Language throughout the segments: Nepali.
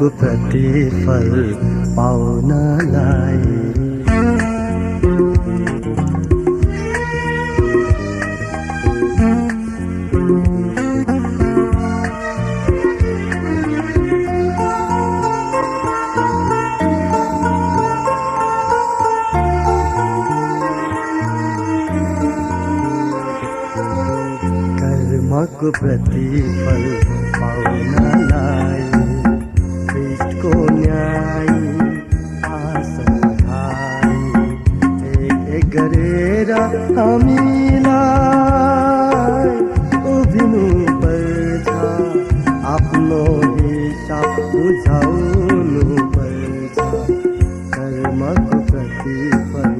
कर्मको प्रतिफल पाउनलाई कर्मको प्रतिफल पाउनलाई ख्रीष्टको न्याय आसन खाई एक एक गरेर हामीलाई उभिनु पर्छ आफ्नो हिसाब बुझाउनु पर्छ कर्मको प्रतिफल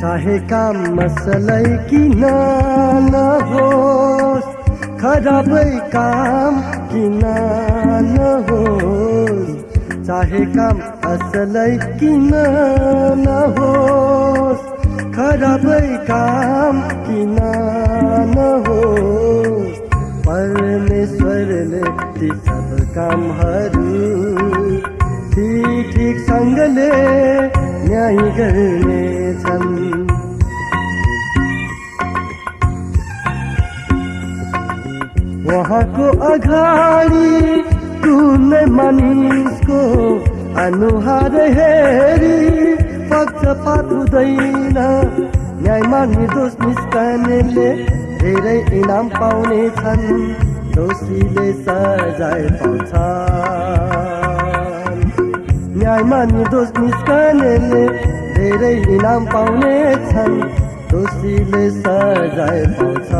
चाहे काम मसलै किन नहोस् खराबै काम किन नहोस् चाहे काम असलै किन नहोस् खराबै काम किन नहोस् परमेश्वरले ती सब कामहरू ठीक सँगले न्याय गर्नेछन् उहाँको अगाडि कुनै मानिसको अनुहार हेरी पक्षपात हुँदैन न्यायमा निर्दोष निस्कनेले धेरै इनाम पाउनेछन् दोषीले सजाय पाउँछ न्यायमा निर्दोष निस्कनेले धेरै इनाम पाउनेछन् दोषीले सजाय पाउँछ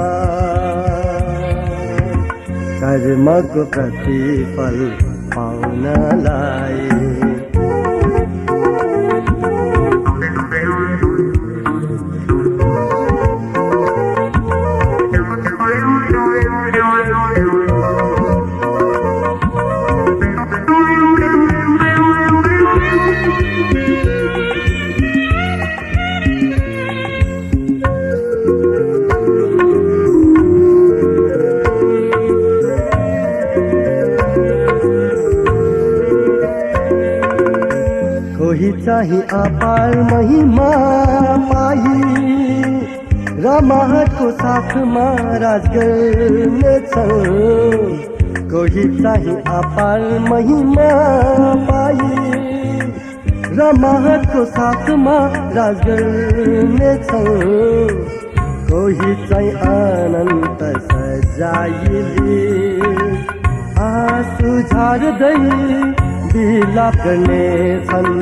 कर्मको प्रतिफल पाउनलाई कोही चाहिँ अपार महिमा पाई र महतको साथमा राज गर्नेछ कोही चाहिँ अपार महिमा पाई र महतको साथमा राज गर्नेछ कोही चाहिँ अनन्त सजायले आँसु झार्दै विलाप गर्नेछन्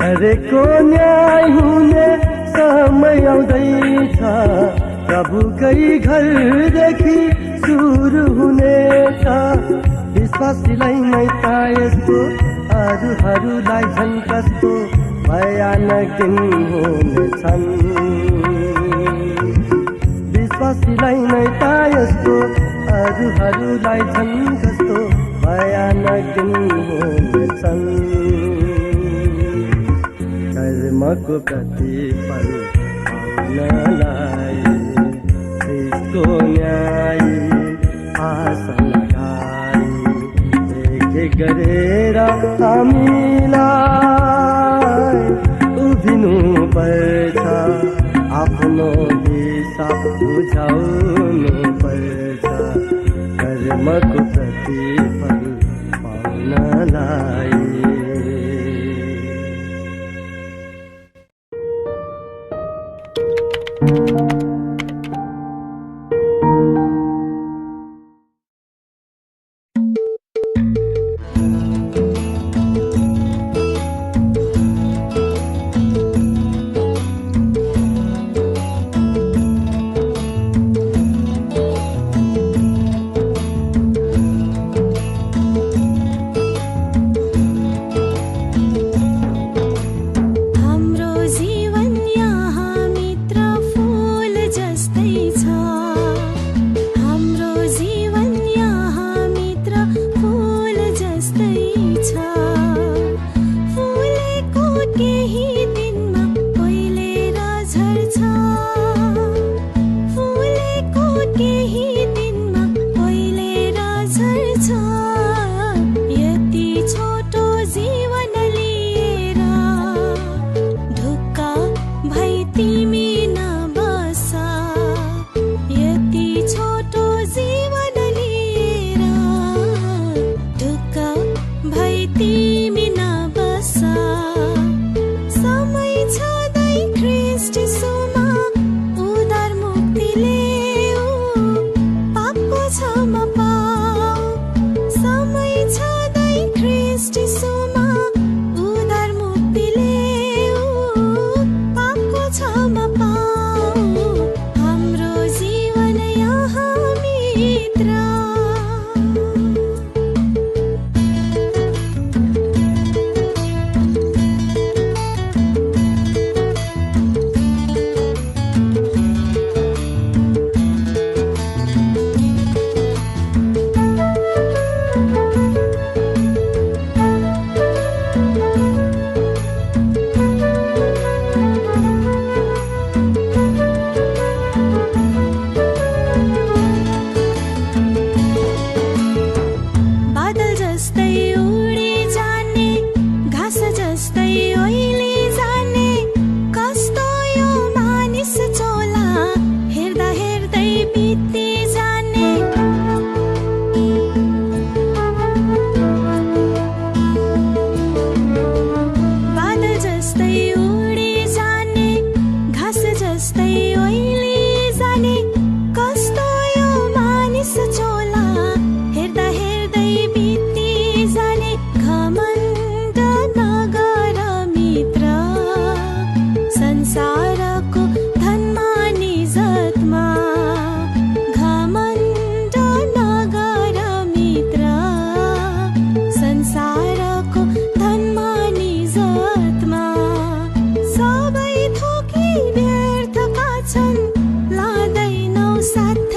हरेकको न्याय हुने समय आउँदैछ प्रभुकै घरदेखि सुरु हुनेछ विश्वासीलाई नै त यस्तो अरूहरूलाई झन् कस्तो भयानक दिन हुनेछन् विश्वासीलाई नै त यस्तो अरूहरूलाई झन् कस्तो भयानक दिन हुनेछन् कर्मको प्रतिफल पाउनलाई ख्रीष्टको न्याय आसन लगाई एक एक गरेर हामीलाई उभिनु पर्छ आफ्नो हिसाब बुझाउनु पर्छ कर्मको प्रतिफल पाउनलाई साथ